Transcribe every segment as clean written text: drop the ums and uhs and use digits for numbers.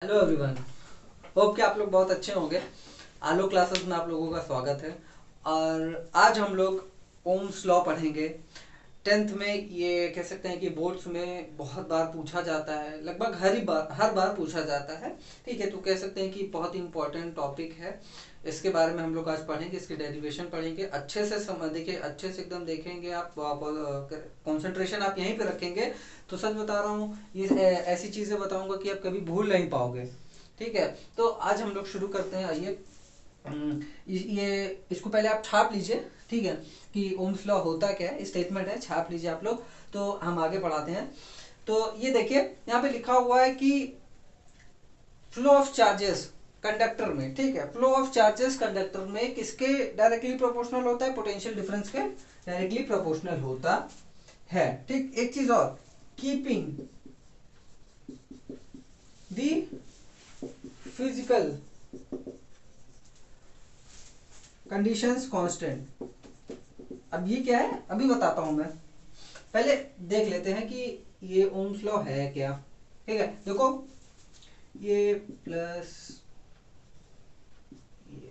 Hello everyone. Hope कि आप लोग बहुत अच्छे होंगे। आलो क्लासेस में आप लोगों का स्वागत है। और आज हम लोग ओम्स लॉ पढ़ेंगे। टेंथ में ये कह सकते हैं कि बोर्ड्स में बहुत बार पूछा जाता है, लगभग हर बार पूछा जाता है। ठीक है, तो कह सकते हैं कि बहुत इंपॉर्टेंट टॉपिक है। इसके बारे में हम लोग आज पढ़ेंगे, इसके डेरिवेशन पढ़ेंगे, अच्छे से देखिए, अच्छे से एकदम देखेंगे आप। कंसंट्रेशन आप यहीं पे रखेंगे तो सच बता रहा हूँ, ये ऐसी चीज़ें बताऊंगा कि आप कभी भूल नहीं पाओगे। ठीक है, तो आज हम लोग शुरू करते हैं। आइए, ये इसको पहले आप छाप लीजिए। ठीक है, कि ओम्स लॉ होता क्या है, स्टेटमेंट है, छाप लीजिए आप लोग। तो हम आगे बढ़ाते हैं। तो ये देखिए, यहाँ पे लिखा हुआ है कि फ्लो ऑफ चार्जेस कंडक्टर में। ठीक है, फ्लो ऑफ चार्जेस कंडक्टर में किसके डायरेक्टली प्रोपोर्शनल होता है? पोटेंशियल डिफरेंस के डायरेक्टली प्रोपोर्शनल होता है। ठीक, एक चीज और, keeping the physical conditions constant. अब ये क्या है, अभी बताता हूं मैं। पहले देख लेते हैं कि ये ओम्स लॉ है क्या। ठीक है, देखो, ये प्लस ये,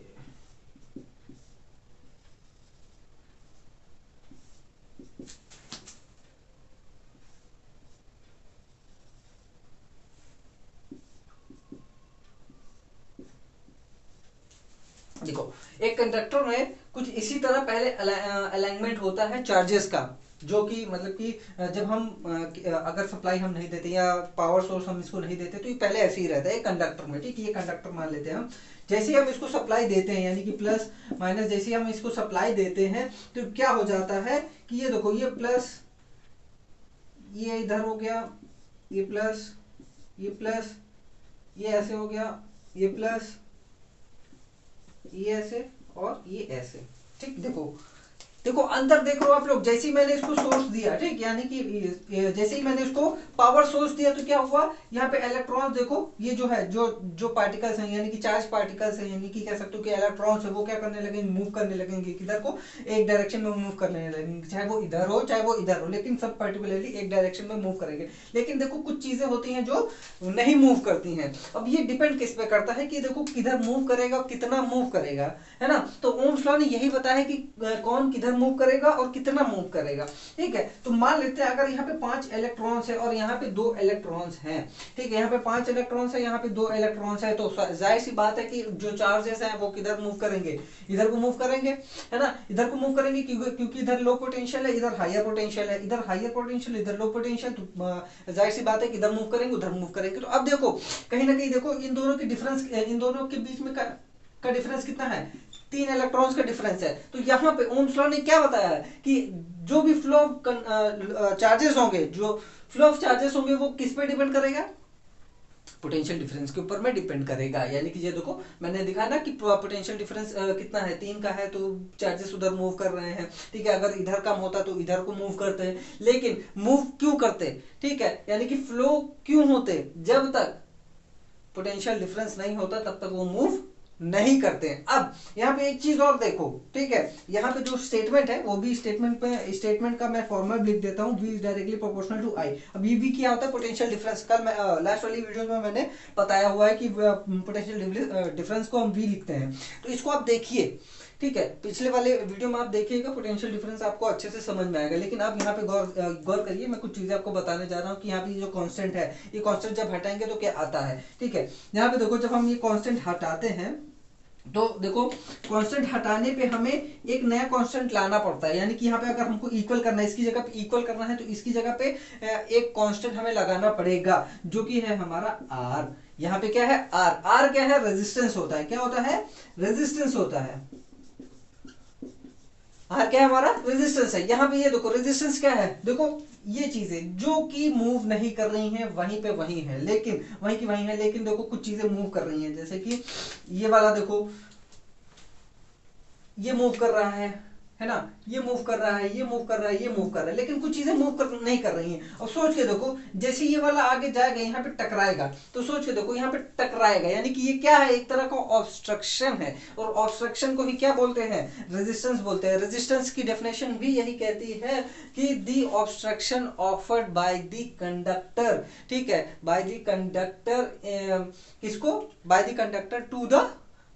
देखो, एक कंडक्टर में कुछ इसी तरह पहले अलाइनमेंट होता है चार्जेस का। जो कि मतलब कि जब हम अगर सप्लाई हम नहीं देते या पावर सोर्स हम इसको नहीं देते, तो ये पहले ऐसे ही रहता है कंडक्टर में। ठीक है, ये कंडक्टर मान लेते हैं हम। जैसे ही हम इसको सप्लाई देते हैं, यानी कि प्लस माइनस, जैसे ही हम इसको सप्लाई देते हैं, तो क्या हो जाता है कि ये देखो, ये प्लस, ये इधर हो गया, ये प्लस, ये प्लस, ये ऐसे हो गया, ये प्लस, ये ऐसे और ये ऐसे। ठीक, देखो देखो अंतर देख रहे हो आप लोग। जैसे ही मैंने इसको सोर्स दिया, ठीक, यानी कि जैसे ही मैंने इसको पावर सोर्स दिया, तो क्या हुआ, यहाँ पे इलेक्ट्रॉन्स देखो, ये जो है, जो जो पार्टिकल्स हैं, यानी कि चार्ज पार्टिकल्स हैं, यानी कि कह सकते हो कि इलेक्ट्रॉन्स है, वो क्या करने लगेंगे, मूव करने लगेंगे किधर को, एक डायरेक्शन में मूव करने लगेंगे। चाहे वो इधर हो चाहे वो इधर हो, लेकिन सब पर्टिकुलरली एक डायरेक्शन में मूव करेंगे। लेकिन देखो, कुछ चीजें होती हैं जो नहीं मूव करती हैं। अब ये डिपेंड किस पे करता है कि देखो किधर मूव करेगा, कितना मूव करेगा, है ना। तो ओम्स लॉ ने यही बताया है कि कौन किधर मूव करेगा और कितना मूव करेगा। ठीक है, तो मान लेते हैं अगर यहाँ पे 5 इलेक्ट्रॉन्स है और यहाँ पे 2 इलेक्ट्रॉन्स हैं। ठीक है, यहाँ पे 5 इलेक्ट्रॉन्स है, यहाँ पे 2 इलेक्ट्रॉन्स है, तो जाहिर सी बात है कि जो चार्जेस हैं वो किधर मूव करेंगे, इधर को मूव करेंगे, है ना। इधर को मूव करेंगे क्योंकि इधर लो पोटेंशियल है, इधर हायर पोटेंशियल है, इधर हायर पोटेंशियल, इधर लो पोटेंशियल, तो जाहिर सी बात है कि इधर मूव करेंगे उधर मूव करेंगे। तो अब देखो, कहीं ना कहीं देखो, इन दोनों की डिफरेंस, इन दोनों के बीच में का डिफरेंस कितना है? 3 इलेक्ट्रॉन्स का डिफरेंस है। तो यहाँ पे ओम्स लॉ ने क्या बताया है कि जो भी फ्लो ऑफ चार्जेस होंगे, जो फ्लो ऑफ चार्जेस होंगे, वो किस पे डिपेंड करेगा? पोटेंशियल डिफरेंस के ऊपर में डिपेंड करेगा। यानी कि ये देखो, मैंने दिखा ना कि पोटेंशियल डिफरेंस कितना है, 3 का है, तो चार्जेस उधर मूव कर रहे हैं। ठीक है, अगर इधर कम होता तो इधर को मूव करते हैं, लेकिन मूव क्यों करते? ठीक है, यानी कि फ्लो क्यों होते? जब तक पोटेंशियल डिफरेंस नहीं होता तब तक वो मूव नहीं करते हैं। अब यहाँ पे एक चीज और देखो, ठीक है, यहाँ पे जो स्टेटमेंट है, वो भी स्टेटमेंट का मैं फॉर्मूला लिख देता हूँ, v is directly proportional to i। अब ये v क्या होता है? Potential difference. कल मैं लास्ट वाली वीडियो में मैंने बताया हुआ है कि पोटेंशियल डिफरेंस को हम v लिखते हैं। तो इसको आप देखिए, ठीक है, पिछले वाले वीडियो में आप देखिएगा, पोटेंशियल डिफरेंस आपको अच्छे से समझ में आएगा। लेकिन आप यहाँ पे गौर करिए, मैं कुछ चीजें आपको बताने जा रहा हूँ कि यहाँ पे जो कांस्टेंट है, ये कांस्टेंट जब हटाएंगे तो क्या आता है। ठीक है, यहाँ पे देखो, जब हम ये कांस्टेंट हटाते हैं, तो देखो, कांस्टेंट हटाने पे हमें एक नया कांस्टेंट लाना पड़ता है। यानी कि यहाँ पे अगर हमको इक्वल करना है, इसकी जगह पे इक्वल करना है, तो इसकी जगह पे एक कांस्टेंट हमें लगाना पड़ेगा, जो कि है हमारा r। यहाँ पे क्या है? r क्या है? रेजिस्टेंस होता है। क्या होता है? रेजिस्टेंस होता है। आर क्या है? हमारा रेजिस्टेंस है। यहाँ पे ये देखो, रेजिस्टेंस क्या है? देखो, ये चीजें जो कि मूव नहीं कर रही हैं, वहीं पे वहीं है, लेकिन वहीं की वहीं है, लेकिन देखो कुछ चीजें मूव कर रही हैं। जैसे कि ये वाला देखो, ये मूव कर रहा है है ना, ये मूव कर रहा है, ये मूव कर रहा है, ये मूव कर रहा है, लेकिन कुछ चीजें मूव कर नहीं कर रही हैं। और सोच के देखो, जैसे ये वाला आगे जाएगा यहाँ पे टकराएगा, तो सोच के देखो यहाँ पे टकराएगा, यानी कि ये क्या है, एक तरह का ऑब्स्ट्रक्शन है। और ऑब्स्ट्रक्शन को ही क्या बोलते हैं, रेजिस्टेंस बोलते हैं। रेजिस्टेंस की डेफिनेशन भी यही कहती है कि the obstruction offered by the conductor, ठीक है, बाय द कंडक्टर, किसको, by the conductor to the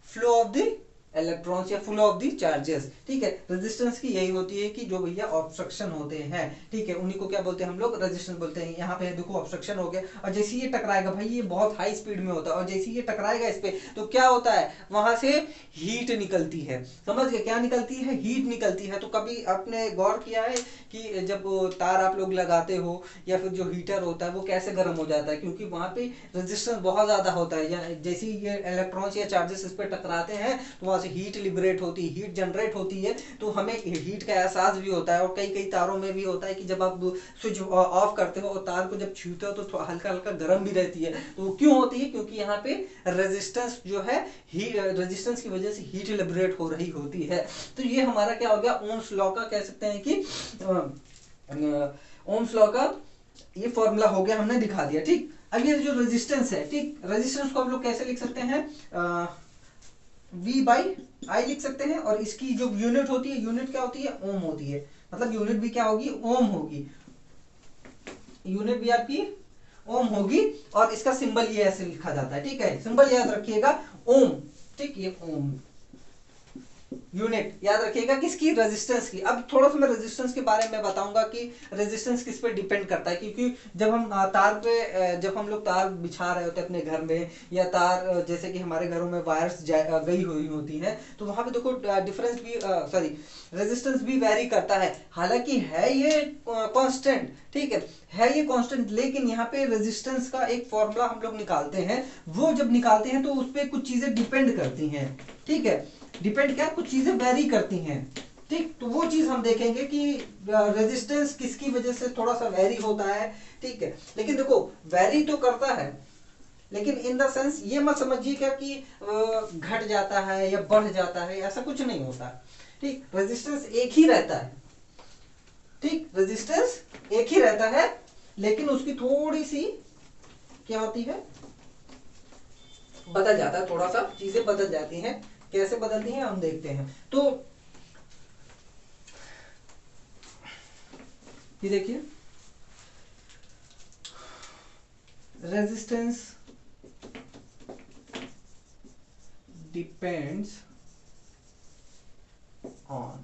flow of the electrons या फ्लो ऑफ दी चार्जेस, ठीक है। रेजिस्टेंस की यही होती है कि जो भैया ऑब्स्ट्रक्शन होते हैं, ठीक है, उन्हीं को क्या बोलते हैं हम लोग, रेजिस्टेंस बोलते हैं। यहाँ पे देखो ऑब्स्ट्रक्शन हो गया, और जैसे ये टकराएगा, भाई ये बहुत हाई स्पीड में होता है, और जैसे ये टकराएगा इस पे, तो क्या होता है, वहां से हीट निकलती है, समझ गए, क्या निकलती है, हीट निकलती है। तो कभी आपने गौर किया है कि जब तार आप लोग लगाते हो या फिर जो हीटर होता है वो कैसे गर्म हो जाता है, क्योंकि वहां पे रेजिस्टेंस बहुत ज्यादा होता है, या जैसे ये इलेक्ट्रॉन्स या चार्जेस इस पे टकराते हैं तो वहां से हीट लिबरेट होती है, हीट जनरेट होती है, तो हमें हीट का एहसास भी होता है। और कई कई तारों में भी होता है कि जब आप स्विच ऑफ करते हो और तार को जब छूते हो तो हल्का हल्का गर्म भी रहती है। तो क्यों होती है, क्योंकि यहाँ पे रेजिस्टेंस जो है, रेजिस्टेंस की वजह से हीट लिबरेट हो रही होती है। तो ये हमारा क्या हो गया, ओम्स लॉ का, कह सकते हैं कि ओम्स लॉ का ये फॉर्मूला हो गया, हमने दिखा दिया, ठीक। अब ये जो रेजिस्टेंस है, ठीक, रेजिस्टेंस को हम लोग कैसे लिख सकते हैं, V बाई आई लिख सकते हैं। और इसकी जो यूनिट होती है, यूनिट क्या होती है, ओम होती है, मतलब यूनिट भी क्या होगी, ओम होगी, यूनिट भी आपकी ओम होगी। और इसका सिंबल ये ऐसे लिखा जाता है, ठीक है, सिंबल याद रखिएगा, ओम, ठीक, ये ओम, यूनिट याद रखिएगा किसकी, रेजिस्टेंस की। अब थोड़ा सा मैं रेजिस्टेंस के बारे में बताऊंगा कि रेजिस्टेंस किस पे डिपेंड करता है, क्योंकि जब हम तार पे, जब हम लोग तार बिछा रहे होते हैं अपने घर में, या तार जैसे कि हमारे घरों में वायर्स गई हुई होती हैं, तो वहां पे देखो डिफरेंस भी, सॉरी, रेजिस्टेंस भी वेरी करता है। हालांकि है ये कांस्टेंट, ठीक है ये कांस्टेंट, लेकिन यहाँ पे रेजिस्टेंस का एक फॉर्मूला हम लोग निकालते हैं। वो जब निकालते हैं तो उस पर कुछ चीजें डिपेंड करती हैं, ठीक है, डिपेंड क्या, कुछ चीजें वेरी करती हैं, ठीक। तो वो चीज हम देखेंगे कि रेजिस्टेंस किसकी वजह से थोड़ा सा वेरी होता है, ठीक है। लेकिन देखो वेरी तो करता है, लेकिन इन द सेंस ये मत समझिएगा कि घट जाता है या बढ़ जाता है, ऐसा कुछ नहीं होता, ठीक। रेजिस्टेंस एक ही रहता है, ठीक, रेजिस्टेंस एक ही रहता है, लेकिन उसकी थोड़ी सी क्या होती है, बदल जाता है, थोड़ा सा चीजें बदल जाती हैं। कैसे बदलती हैं हम देखते हैं। तो ये देखिए, रेजिस्टेंस डिपेंड्स ऑन,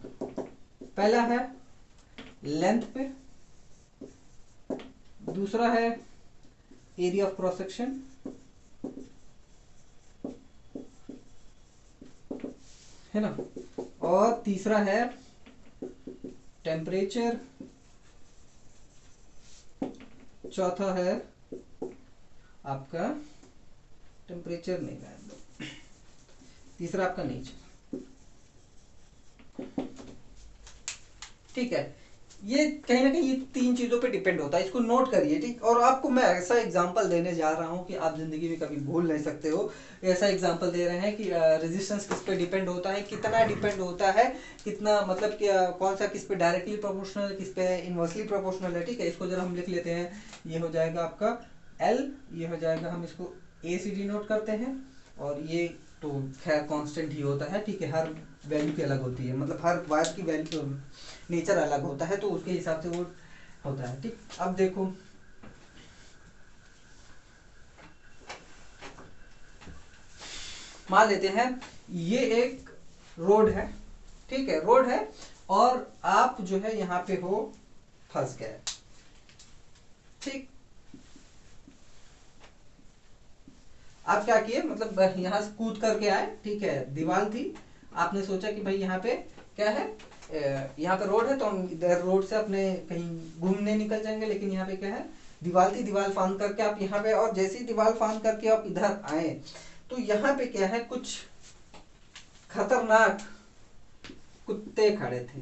पहला है लेंथ पे, दूसरा है एरिया ऑफ क्रॉस सेक्शन, है ना, और तीसरा है टेम्परेचर, चौथा है आपका टेम्परेचर नहीं है, तीसरा आपका नेचर, ठीक है। ये कहीं ना कहीं ये तीन चीजों पे डिपेंड होता है, इसको नोट करिए, ठीक। और आपको मैं ऐसा एग्जांपल देने जा रहा हूं कि आप जिंदगी में कभी भूल नहीं सकते हो। ऐसा एग्जांपल दे रहे हैं कि रेजिस्टेंस किस पे डिपेंड होता है, कितना डिपेंड होता है, कितना मतलब कि कौन सा किस पे डायरेक्टली प्रोपोर्शनल है, किस पे इनवर्सली प्रोपोर्शनल है, ठीक है। इसको जरा हम लिख लेते हैं, ये हो जाएगा आपका L, ये हो जाएगा, हम इसको A से डिनोट करते हैं, और ये तो खैर कांस्टेंट ही होता है, ठीक है, हर वैल्यू की अलग होती है, मतलब हर वायर की वैल्यू नेचर अलग होता है, तो उसके हिसाब से वो होता है, ठीक। अब देखो, मान लेते हैं ये एक रोड है, ठीक है, रोड है, और आप जो है यहाँ पे हो, फंस गए, ठीक। आप क्या किए, मतलब यहाँ से कूद करके आए, ठीक है, दीवार थी, आपने सोचा कि भाई यहाँ पे क्या है, यहाँ पे रोड है, तो हम इधर रोड से अपने कहीं घूमने निकल जाएंगे, लेकिन यहाँ पे क्या है, दीवार थी, दीवार फांद करके आप यहाँ पे, और जैसे ही दीवार फांद करके आप इधर आए, तो यहाँ पे क्या है, कुछ खतरनाक कुत्ते खड़े थे,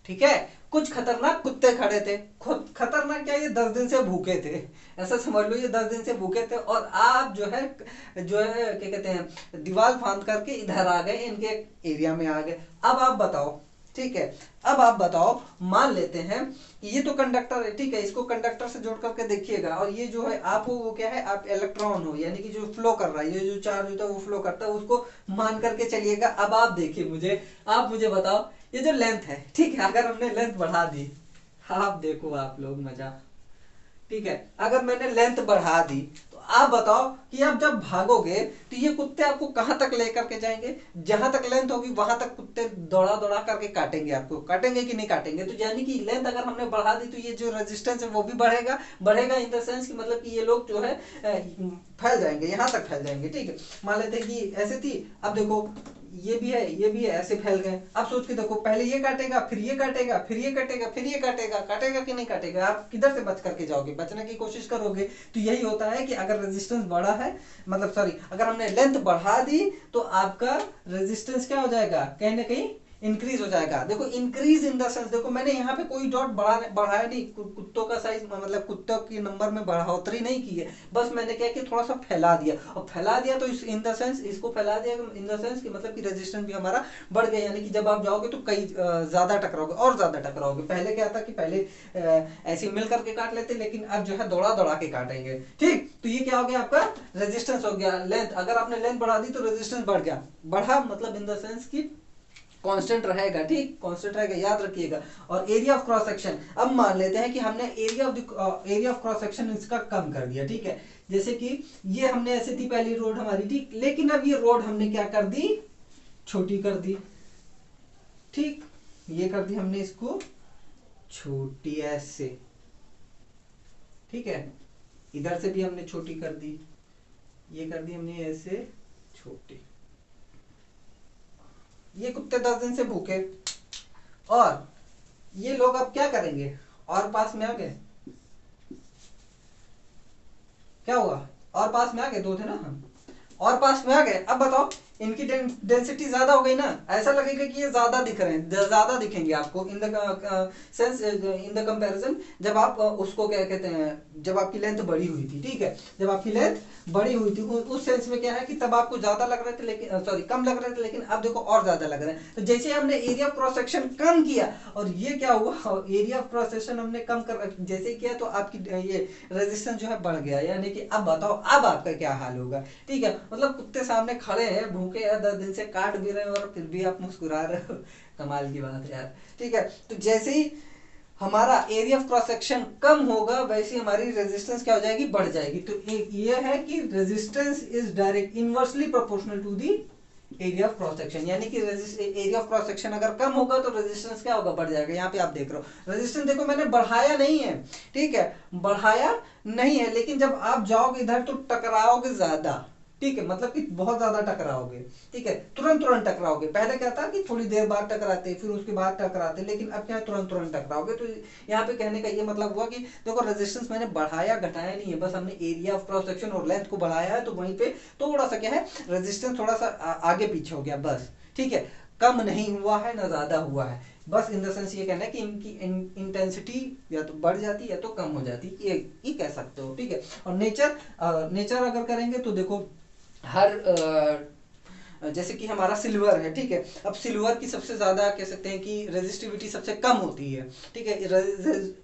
ठीक है। कुछ खतरनाक कुत्ते खड़े थे, खुद खतरनाक क्या, ये 10 दिन से भूखे थे, ऐसा समझ लो ये 10 दिन से भूखे थे, और आप जो है क्या कहते हैं दीवार फांद करके इधर आ गए, इनके एरिया में आ गए। अब आप बताओ, ठीक है, अब आप बताओ, मान लेते हैं ये तो कंडक्टर है, ठीक है, इसको कंडक्टर से जोड़ करके देखिएगा, और ये जो है आप वो क्या है, आप इलेक्ट्रॉन हो, यानी कि जो फ्लो कर रहा है, ये जो चार्ज होता है वो फ्लो करता है, उसको मान करके चलिएगा। अब आप देखिए मुझे, आप मुझे बताओ, ये जो लेंथ है, ठीक है, अगर हमने लेंथ बढ़ा दी, आप देखो आप लोग मजा, ठीक है, अगर मैंने लेंथ बढ़ा दी, तो आप बताओ कि आप जब भागोगे तो ये कुत्ते आपको कहां तक लेकर के जाएंगे, जहां तक लेंथ होगी वहां तक कुत्ते दौड़ा दौड़ा करके काटेंगे, आपको काटेंगे कि नहीं काटेंगे। तो यानी कि लेंथ अगर हमने बढ़ा दी तो ये जो रेजिस्टेंस है वो भी बढ़ेगा, बढ़ेगा इन द सेंस कि मतलब कि ये लोग जो है फैल जाएंगे, यहाँ तक फैल जाएंगे, ठीक है। मान लेते हैं कि ऐसे थी, अब देखो ये भी है, ये भी है, ऐसे फैल गए। अब सोच के देखो, पहले ये काटेगा, फिर ये काटेगा, फिर ये काटेगा, फिर ये काटेगा, काटेगा कि नहीं काटेगा, आप किधर से बच करके जाओगे, बचने की कोशिश करोगे। तो यही होता है कि अगर रेजिस्टेंस बढ़ा है, मतलब सॉरी, अगर हमने लेंथ बढ़ा दी तो आपका रेजिस्टेंस क्या हो जाएगा, कहीं ना कहीं इंक्रीज हो जाएगा। देखो इंक्रीज इन द सेंस, देखो मैंने यहाँ पे कोई डॉट बढ़ाया नहीं, कुत्तों का साइज मतलब कुत्तों के नंबर में बढ़ोतरी नहीं की है, बस मैंने क्या कि थोड़ा सा फैला दिया, और फैला दिया तो इस इन द सेंस, इसको फैला दिया इन द सेंस कि मतलब कि रेजिस्टेंस भी हमारा बढ़ गया, यानी कि जब आप जाओगे तो कई ज्यादा टकराओगे, और ज्यादा टकराओगे। पहले क्या था कि पहले ऐसे मिल करके काट लेते, लेकिन अब जो है दौड़ा दौड़ा के काटेंगे, ठीक। तो ये क्या हो गया, आपका रेजिस्टेंस हो गया। लेंथ, अगर आपने लेंथ बढ़ा दी तो रेजिस्टेंस बढ़ गया, बढ़ा मतलब इन द सेंस की कांस्टेंट रहेगा, ठीक, कांस्टेंट रहेगा, याद रखिएगा। और एरिया ऑफ क्रॉस सेक्शन, अब मान लेते हैं कि हमने एरिया ऑफ क्रॉस सेक्शन इसका कम कर दिया, ठीक है। जैसे कि ये हमने ऐसे थी पहली रोड हमारी, ठीक, लेकिन अब ये रोड हमने क्या कर दी, छोटी कर दी, ठीक, ये कर दी हमने इसको छोटी ऐसे, ठीक है। इधर से भी हमने छोटी कर दी, ये कर दी हमने ऐसे छोटी। ये कुत्ते 10 दिन से भूखे, और ये लोग अब क्या करेंगे, और पास में आ गए, क्या हुआ, और पास में आ गए, दो थे ना हम, और पास में आ गए। अब बताओ इनकी डेंसिटी ज्यादा हो गई ना, ऐसा लगेगा कि ये ज्यादा दिख रहे हैं, ज्यादा दिखेंगे आपको in the sense, in the comparison, जब आप उसको क्या कहते हैं, जब आपकी लेंथ बड़ी हुई थी, ठीक है, जब आपकी लेंथ बड़ी हुई थी उस सेंस में क्या है कि तब आपको ज्यादा लग रहे थे, लेकिन सॉरी कम लग रहे थे, लेकिन अब देखो और ज्यादा लग रहे हैं। तो जैसे हमने एरिया ऑफ क्रॉस सेक्शन कम किया, और ये क्या हुआ, एरिया ऑफ क्रॉस सेक्शन हमने कम कर जैसे किया तो आपकी ये रेजिस्टेंस जो है बढ़ गया, यानी कि अब बताओ अब आपका क्या हाल होगा, ठीक है। मतलब कुत्ते सामने खड़े हैं, भूखे हैं, 10 दिन से काट भी रहे हैं, और फिर भी आप मुस्कुरा रहे हो, कमाल की बात है यार, ठीक है। तो जैसे ही हमारा एरिया ऑफ क्रॉस सेक्शन कम होगा, वैसे हमारी रेजिस्टेंस क्या हो जाएगी, बढ़ जाएगी। तो एक ये है कि resistance is direct inversely proportional to the area of cross section, यानी कि एरिया ऑफ क्रॉस सेक्शन अगर कम होगा तो रेजिस्टेंस क्या होगा, बढ़ जाएगा। यहाँ पे आप देख रहे हो रेजिस्टेंस, देखो मैंने बढ़ाया नहीं है, ठीक है, बढ़ाया नहीं है, लेकिन जब आप जाओगे इधर तो टकराओगे ज्यादा, ठीक है, मतलब कि बहुत ज्यादा टकराओगे, ठीक है, तुरंत तुरंत टकराओगे। पहले क्या था कि थोड़ी देर बाद टकराते, फिर उसके बाद टकराते, लेकिन अब क्या तुरंत तुरंत टकराओगे। तो यहाँ पे कहने का ये मतलब हुआ कि देखो रेजिस्टेंस मैंने बढ़ाया घटाया नहीं है, बस हमने एरिया ऑफ क्रॉस सेक्शन और लेंथ को बढ़ाया है, तो वहीं पे थोड़ा सा क्या है, रेजिस्टेंस थोड़ा सा आगे पीछे हो गया बस, ठीक है, कम नहीं हुआ है ना ज्यादा हुआ है, बस इन द सेंस ये कहना है कि इनकी इंटेंसिटी या तो बढ़ जाती है या तो कम हो जाती है, ये कह सकते हो, ठीक है। और नेचर अगर करेंगे तो देखो हर जैसे कि हमारा सिल्वर है, ठीक है, अब सिल्वर की सबसे ज्यादा कह सकते हैं कि रेजिस्टिविटी सबसे कम होती है, ठीक है।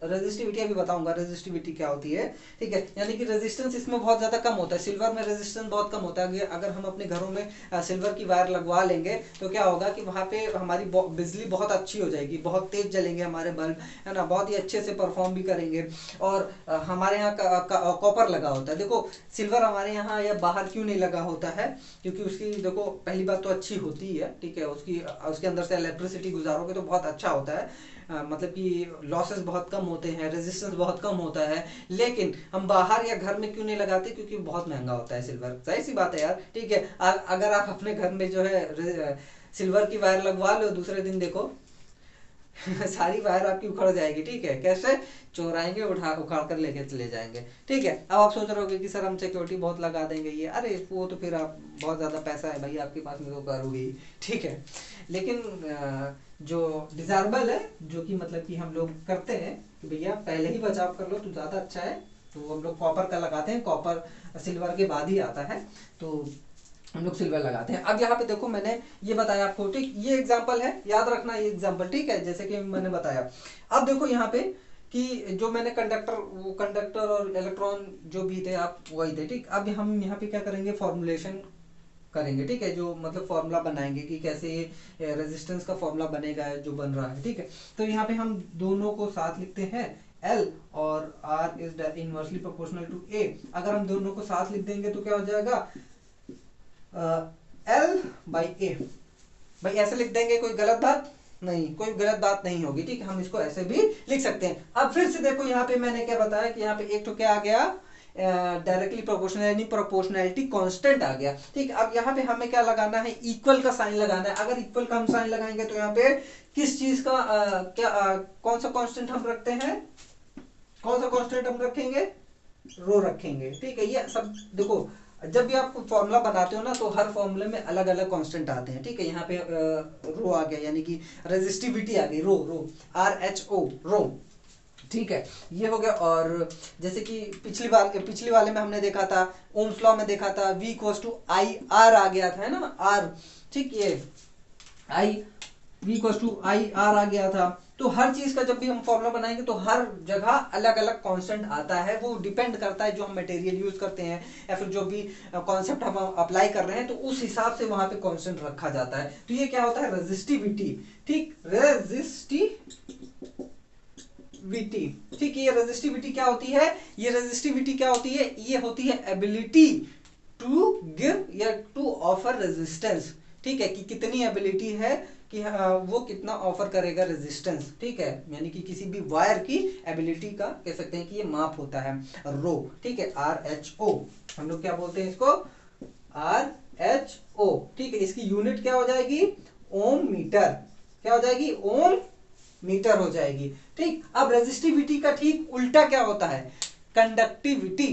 रेजिस्टिविटी अभी बताऊंगा रेजिस्टिविटी क्या होती है, ठीक है, यानी कि रेजिस्टेंस इसमें बहुत ज्यादा कम होता है, सिल्वर में रेजिस्टेंस बहुत कम होता है। अगर हम अपने घरों में सिल्वर की वायर लगवा लेंगे तो क्या होगा कि वहां पे हमारी बिजली बहुत अच्छी हो जाएगी, बहुत तेज जलेंगे हमारे बल्ब, है ना, बहुत ही अच्छे से परफॉर्म भी करेंगे। और हमारे यहाँ कॉपर लगा होता है, देखो सिल्वर हमारे यहाँ या बाहर क्यों नहीं लगा होता है, क्योंकि उसकी देखो पहली बात तो अच्छी होती है, ठीक है, उसके अंदर से इलेक्ट्रिसिटी गुजारोगे तो बहुत अच्छा होता है, मतलब कि लॉसेस बहुत कम होते हैं, रेजिस्टेंस बहुत कम होता है। लेकिन हम बाहर या घर में क्यों नहीं लगाते, क्योंकि बहुत महंगा होता है सिल्वर, सही सी बात है यार, ठीक है। अगर आप अपने घर में जो है सिल्वर की वायर लगवा लो, दूसरे दिन देखो सारी वायर आपकी उखड़ जाएगी, ठीक है। कैसे? चोर आएंगे, उखाड़ कर लेके चले जाएंगे, ठीक है। अब आप सोच रहे होगे कि सर हम सिक्योरिटी बहुत लगा देंगे ये, अरे वो तो फिर आप बहुत ज़्यादा पैसा है भाई आपके पास में तो करोगे ही, ठीक है। लेकिन जो डिजायरेबल है, जो कि मतलब कि हम लोग करते हैं कि भैया पहले ही बचाव कर लो तो ज़्यादा अच्छा है, तो हम लोग कॉपर का लगाते हैं। कॉपर सिल्वर के बाद ही आता है, तो हम लोग सिल्वर लगाते हैं। अब यहाँ पे देखो मैंने ये बताया आपको, ठीक, ये एग्जांपल है, याद रखना ये एग्जांपल, ठीक है, जैसे कि मैंने बताया। अब देखो यहाँ पे कि जो मैंने कंडक्टर और इलेक्ट्रॉन जो भी थे आप वही थे, ठीक। अब हम यहाँ पे क्या करेंगे, फॉर्मुलेशन करेंगे, ठीक है, जो मतलब फॉर्मूला बनाएंगे कि कैसे रेजिस्टेंस का फॉर्मूला बनेगा जो बन रहा है, ठीक है। तो यहाँ पे हम दोनों को साथ लिखते हैं, L और R is inversely proportional to A। अगर हम दोनों को साथ लिख देंगे तो क्या हो जाएगा, L बाई A। भाई ऐसे लिख देंगे, कोई गलत बात नहीं, कोई गलत बात नहीं होगी, ठीक है। हम इसको ऐसे भी लिख सकते हैं। अब फिर से देखो यहाँ पे मैंने क्या बताया कि यहाँ पे एक तो क्या आ गया, डायरेक्टली प्रोपोर्शनल यानी प्रोपोर्शनैलिटी कांस्टेंट आ गया, ठीक। अब यहाँ पे हमें क्या लगाना है, इक्वल का साइन लगाना है। अगर इक्वल का हम साइन लगाएंगे तो यहाँ पे किस चीज का कौन सा कांस्टेंट हम रखते हैं, कौन सा कांस्टेंट हम रखेंगे, रो रखेंगे, ठीक है। ये सब देखो, जब भी आप फॉर्मूला बनाते हो ना तो हर फॉर्मूले में अलग अलग कांस्टेंट आते हैं, ठीक है। यहाँ पे रो आ गया यानी कि रेजिस्टिविटी आ गई, रो RHO रो, ठीक है, ये हो गया। और जैसे कि पिछली वाले में हमने देखा था, ओम्स लॉ में देखा था, V इक्वल्स टू IR आ गया था, है ना, R, ठीक, ये V इक्वल्स टू IR आ गया था। तो हर चीज का जब भी हम फॉर्मूला बनाएंगे तो हर जगह अलग अलग कांस्टेंट आता है, वो डिपेंड करता है जो हम मटेरियल यूज करते हैं या फिर जो भी कॉन्सेप्ट हम अप्लाई कर रहे हैं, तो उस हिसाब से वहां पे कांस्टेंट रखा जाता है। तो ये क्या होता है, रेजिस्टिविटी, ठीक, रेजिस्टिविटी, ठीक। ये रेजिस्टिविटी क्या होती है, ये रेजिस्टिविटी क्या होती है, ये होती है एबिलिटी टू गिव या टू ऑफर रेजिस्टेंस, ठीक है, कि कितनी एबिलिटी है कि वो कितना ऑफर करेगा रेजिस्टेंस, ठीक है। यानी कि किसी भी वायर की एबिलिटी का कह सकते हैं कि ये माप होता है, रो, ठीक है, RHO। हम लोग क्या बोलते हैं इसको, RHO, ठीक है। इसकी यूनिट क्या हो जाएगी, ओम मीटर, क्या हो जाएगी, ओम मीटर हो जाएगी, ठीक। अब रेजिस्टिविटी का ठीक उल्टा क्या होता है, कंडक्टिविटी,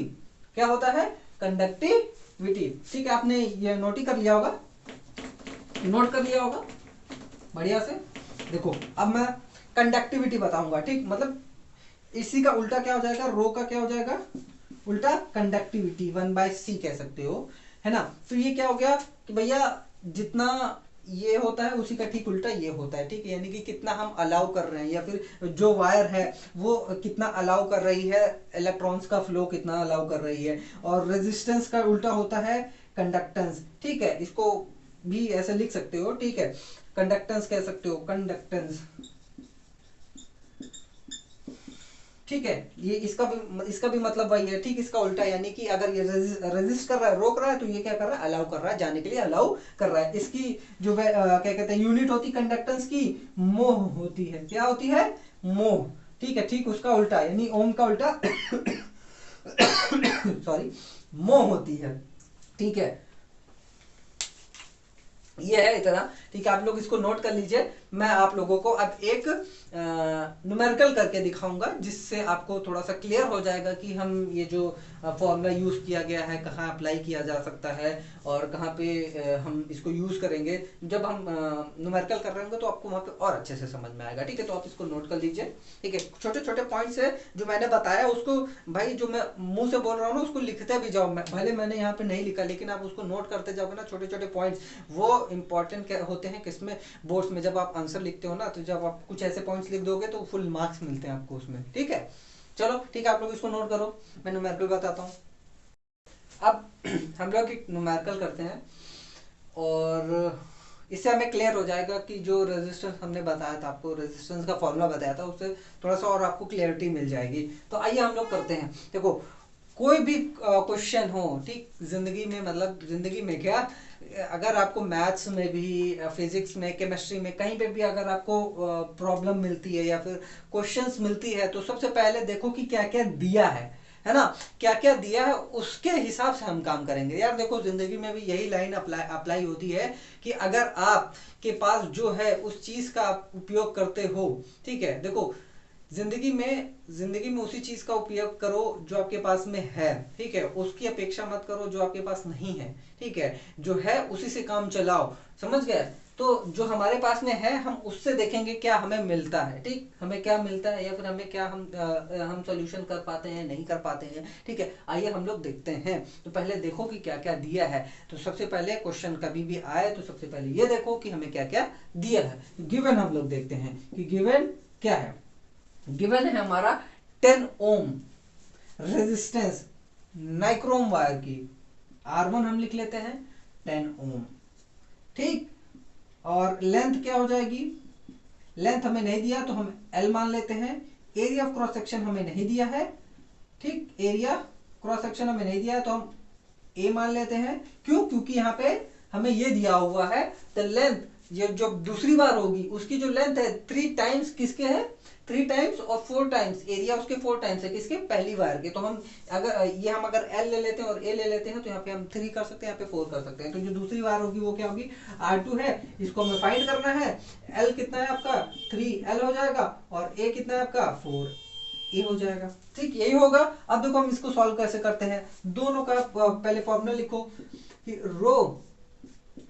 क्या होता है, कंडक्टिविटी, ठीक है। आपने ये नोट ही कर लिया होगा, नोट कर लिया होगा बढ़िया से। देखो अब मैं कंडक्टिविटी बताऊंगा, ठीक, मतलब इसी का उल्टा क्या हो जाएगा, रो का क्या हो जाएगा उल्टा, कंडक्टिविटी 1/c कह सकते हो, है ना। तो ये क्या हो गया कि भैया जितना ये होता है उसी का ठीक उल्टा ये होता है, ठीक है। यानी कि कितना हम अलाउ कर रहे हैं या फिर जो वायर है वो कितना अलाउ कर रही है, इलेक्ट्रॉन्स का फ्लो कितना अलाउ कर रही है। और रेजिस्टेंस का उल्टा होता है कंडक्टेंस, ठीक है। इसको भी ऐसे लिख सकते हो, ठीक है, कंडक्टेंस कह सकते हो, कंडक्टेंस, ठीक है। ये इसका भी मतलब वही है, ठीक, इसका उल्टा, यानी कि अगर ये रेजिस्ट कर रहा है, रोक रहा है, तो ये क्या कर रहा है, अलाउ कर रहा है, जाने के लिए अलाउ कर रहा है। इसकी जो क्या कहते हैं यूनिट होती कंडक्टेंस की, मोह होती है, क्या होती है, मोह, ठीक है। ठीक उसका उल्टा यानी ओम का उल्टा सॉरी, मोह होती है, ठीक है। ये है इतना, ठीक है। आप लोग इसको नोट कर लीजिए। मैं आप लोगों को अब एक न्यूमेरिकल करके दिखाऊंगा जिससे आपको थोड़ा सा क्लियर हो जाएगा कि हम ये जो फॉर्मूला यूज किया गया है कहाँ अप्लाई किया जा सकता है और कहाँ पे हम इसको यूज करेंगे। जब हम न्यूमेरिकल कर रहे होंगे तो आपको वहाँ पे और अच्छे से समझ में आएगा, ठीक है। तो आप इसको नोट कर लीजिए, ठीक है। छोटे छोटे पॉइंट्स है जो मैंने बताया उसको भाई, जो मैं मुंह से बोल रहा हूँ ना उसको लिखते भी जाओ। भले मैंने यहाँ पे नहीं लिखा लेकिन आप उसको नोट करते जाओगे ना, छोटे छोटे पॉइंट्स वो इंपॉर्टेंट होते हैं किसमें, बोर्ड्स में। जब आप आंसर लिखते हो ना तो जब आप कुछ ऐसे पॉइंट्स लिख दोगे तो फुल मार्क्स मिलते हैं आपको उसमें, ठीक है। चलो ठीक है, आप लोग इसको नोट करो, मैं न्यूमेरिकल बताता हूँ। अब हम लोग एक न्यूमेरिकल करते हैं और इससे हमें क्लियर हो जाएगा कि जो रेजिस्टेंस हमने बताया था आपको, रेजिस्टेंस का फॉर्मूला बताया था, उससे थोड़ा सा और आपको क्लियरिटी मिल जाएगी। तो आइए हम लोग करते हैं। देखो कोई भी क्वेश्चन हो, ठीक, जिंदगी में, मतलब जिंदगी में क्या, अगर आपको मैथ्स में भी, फिजिक्स में, केमिस्ट्री में, कहीं पे भी अगर आपको प्रॉब्लम मिलती है या फिर क्वेश्चंस मिलती है तो सबसे पहले देखो कि क्या क्या दिया है, है ना, क्या क्या दिया है उसके हिसाब से हम काम करेंगे। यार देखो जिंदगी में भी यही लाइन अप्लाई होती है कि अगर आप के पास जो है उस चीज का आप उपयोग करते हो, ठीक है, देखो जिंदगी में उसी चीज का उपयोग करो जो आपके पास में है, ठीक है, उसकी अपेक्षा मत करो जो आपके पास नहीं है, ठीक है, जो है उसी से काम चलाओ, समझ गए। तो जो हमारे पास में है हम उससे देखेंगे क्या हमें मिलता है, ठीक, हमें क्या मिलता है या फिर हमें क्या हम सोल्यूशन कर पाते हैं नहीं कर पाते हैं, ठीक है, आइए हम लोग देखते हैं। तो पहले देखो कि क्या क्या दिया है। तो सबसे पहले क्वेश्चन कभी भी आए तो सबसे पहले ये देखो कि हमें क्या क्या दिया है। गिवन हम लोग देखते हैं कि गिवन क्या है। गिवन है हमारा 10 ओम रेजिस्टेंस नाइक्रोम वायर की, R1 हम लिख लेते हैं 10 ओम, ठीक, और लेंथ क्या हो जाएगी, लेंथ हमें नहीं दिया तो हम L मान लेते हैं। एरिया ऑफ क्रॉस सेक्शन हमें नहीं दिया है, ठीक, एरिया क्रॉस सेक्शन हमें नहीं दिया है तो हम A मान लेते हैं। क्यों, क्योंकि यहाँ पे हमें ये दिया हुआ है द लेंथ, ये जो दूसरी बार होगी उसकी जो लेंथ है 3 टाइम्स किसके है, 3 टाइम्स और 4 टाइम्स, एरिया उसके 4 टाइम्स है किसके, पहली बार के। तो हम अगर L ले लेते हैं और A ले लेते हैं तो यहाँ पे हम 3 कर सकते हैं, यहाँ पे 4 कर सकते हैं। तो जो दूसरी बार होगी वो क्या होगी, R2 है, इसको हमें फाइंड करना है। L कितना है आपका 3L हो जाएगा और A कितना है आपका 4A हो जाएगा, ठीक, यही होगा। अब देखो हम इसको सॉल्व कैसे करते हैं, दोनों का पहले फॉर्मूला लिखो कि रो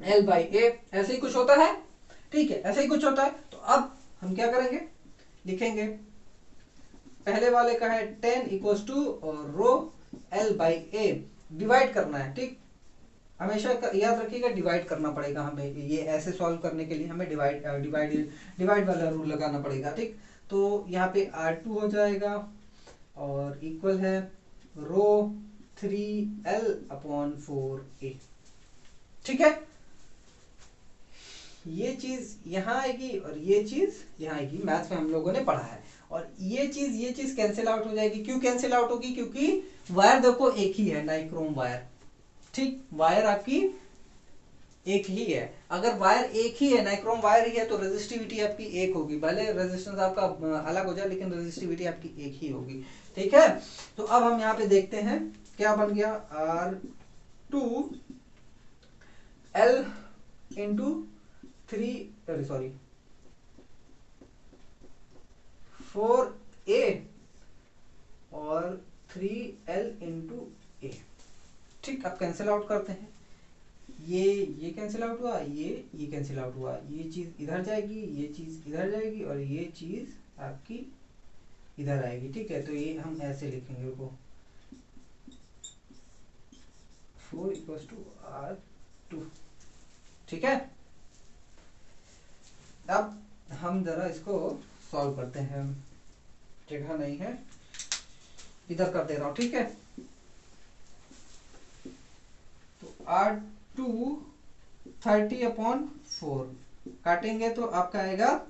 L बाई ए, ऐसे ही कुछ होता है, ठीक है, ऐसे ही कुछ होता है। तो अब हम क्या करेंगे, लिखेंगे पहले वाले का है 10 equals to rho L by A, divide करना है, ठीक, हमेशा याद रखिएगा डिवाइड करना पड़ेगा हमें, ये ऐसे सॉल्व करने के लिए हमें डिवाइड वाला रूल लगाना पड़ेगा, ठीक। तो यहाँ पे R2 हो जाएगा और इक्वल है रो 3L अपॉन 4A, ठीक है। ये चीज यहाँ आएगी और ये चीज यहाँ आएगी, मैथ्स में हम लोगों ने पढ़ा है। और ये चीज कैंसिल आउट हो जाएगी। क्यों कैंसिल आउट होगी, क्योंकि वायर देखो एक ही है, नाइक्रोम वायर, ठीक, वायर आपकी एक ही है। अगर वायर एक ही है, नाइक्रोम वायर ही है, तो रेजिस्टिविटी आपकी एक होगी, भले रेजिस्टेंस आपका अलग हो जाए लेकिन रेजिस्टिविटी आपकी एक ही होगी, ठीक है। तो अब हम यहाँ पे देखते हैं क्या बन गया, R2 L इंटू 4A और 3L इंटू ए, ठीक। अब कैंसिल आउट करते हैं, ये कैंसिल आउट हुआ, ये कैंसिल आउट हुआ, ये चीज इधर जाएगी, ये चीज इधर जाएगी और ये चीज आपकी इधर आएगी, ठीक है। तो ये हम ऐसे लिखेंगे को 4 इक्वल्स टू R2, ठीक है। अब हम जरा इसको सॉल्व करते हैं, जगह नहीं है, इधर कर दे रहा हूं, ठीक है। तो R2 30 अपॉन 4 काटेंगे तो आपका आएगा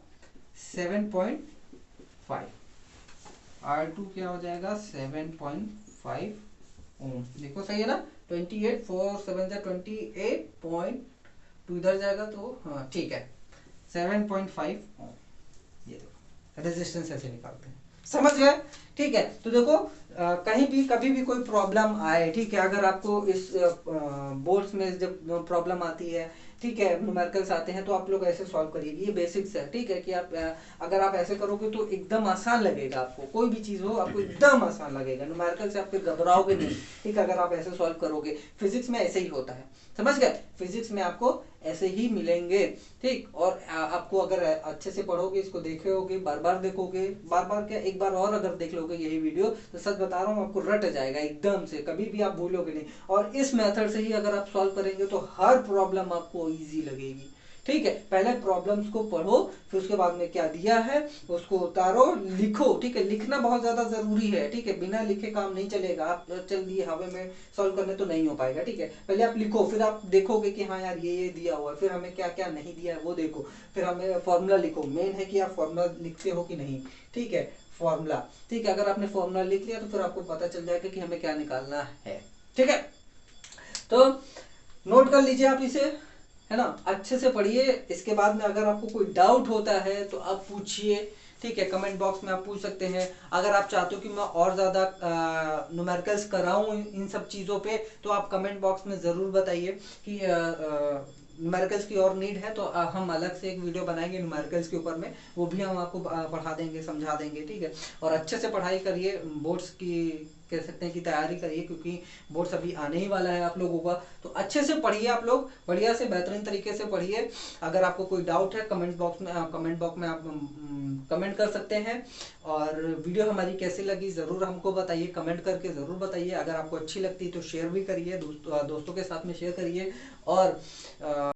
7.5, R2 क्या हो जाएगा 7.5 ओम, देखो सही है ना, 28 4 7 28.2 इधर जाएगा तो हाँ ठीक है 7.5 ओम। ये देखो रेजिस्टेंस ऐसे निकालते हैं, समझ गए, ठीक है। तो देखो कहीं भी कभी भी कोई प्रॉब्लम आए, ठीक है, अगर आपको इस बोर्ड्स में जब प्रॉब्लम आती है, ठीक है, न्यूमेरिकल्स आते हैं तो आप लोग ऐसे सॉल्व करिए, ये बेसिक्स है, ठीक है, कि आप अगर आप ऐसे करोगे तो एकदम आसान लगेगा आपको, कोई भी चीज हो आपको एकदम आसान लगेगा, न्यूमेरिकल से आप फिर घबराओगे नहीं, ठीक है, अगर आप ऐसे सॉल्व करोगे। फिजिक्स में ऐसे ही होता है, समझ गए, फिजिक्स में आपको ऐसे ही मिलेंगे, ठीक। और आपको अगर अच्छे से पढ़ोगे, इसको देखोगे, बार बार देखोगे, बार बार क्या एक बार और अगर देख लोगे यही वीडियो, तो सच बता रहा हूँ आपको रट जाएगा एकदम से, कभी भी आप भूलोगे नहीं। और इस मेथड से ही अगर आप सॉल्व करेंगे तो हर प्रॉब्लम आपको इजी लगेगी, ठीक है। पहले प्रॉब्लम्स को पढ़ो, फिर उसके बाद में क्या दिया है उसको उतारो, लिखो, ठीक है, लिखना बहुत ज्यादा जरूरी है, ठीक है, बिना लिखे काम नहीं चलेगा, आप चल दिए हवा में सॉल्व करने तो नहीं हो पाएगा, ठीक है। पहले आप लिखो, फिर आप देखोगे कि हाँ यार ये दिया हुआ है, फिर हमें क्या क्या नहीं दिया है वो देखो, फिर हमें फॉर्मूला लिखो, मेन है कि आप फॉर्मूला लिखते हो कि नहीं, ठीक है, फॉर्मूला, ठीक है, अगर आपने फॉर्मूला लिख लिया तो फिर आपको पता चल जाएगा कि हमें क्या निकालना है, ठीक है। तो नोट कर लीजिए आप इसे, है ना, अच्छे से पढ़िए। इसके बाद में अगर आपको कोई डाउट होता है तो आप पूछिए, ठीक है, कमेंट बॉक्स में आप पूछ सकते हैं। अगर आप चाहते हो कि मैं और ज़्यादा न्यूमेरिकल्स कराऊं इन सब चीज़ों पे, तो आप कमेंट बॉक्स में ज़रूर बताइए कि न्यूमेरिकल्स की और नीड है, तो हम अलग से एक वीडियो बनाएंगे न्यूमेरिकल्स के ऊपर में, वो भी हम आपको पढ़ा देंगे, समझा देंगे, ठीक है। और अच्छे से पढ़ाई करिए, बोर्ड्स की कह सकते हैं कि तैयारी करिए, क्योंकि बोर्ड्स अभी आने ही वाला है आप लोगों का। तो अच्छे से पढ़िए आप लोग, बढ़िया से बेहतरीन तरीके से पढ़िए। अगर आपको कोई डाउट है कमेंट बॉक्स में आप कमेंट कर सकते हैं। और वीडियो हमारी कैसी लगी ज़रूर हमको बताइए, कमेंट करके ज़रूर बताइए। अगर आपको अच्छी लगती है तो शेयर भी करिए, दोस्तों के साथ में शेयर करिए। और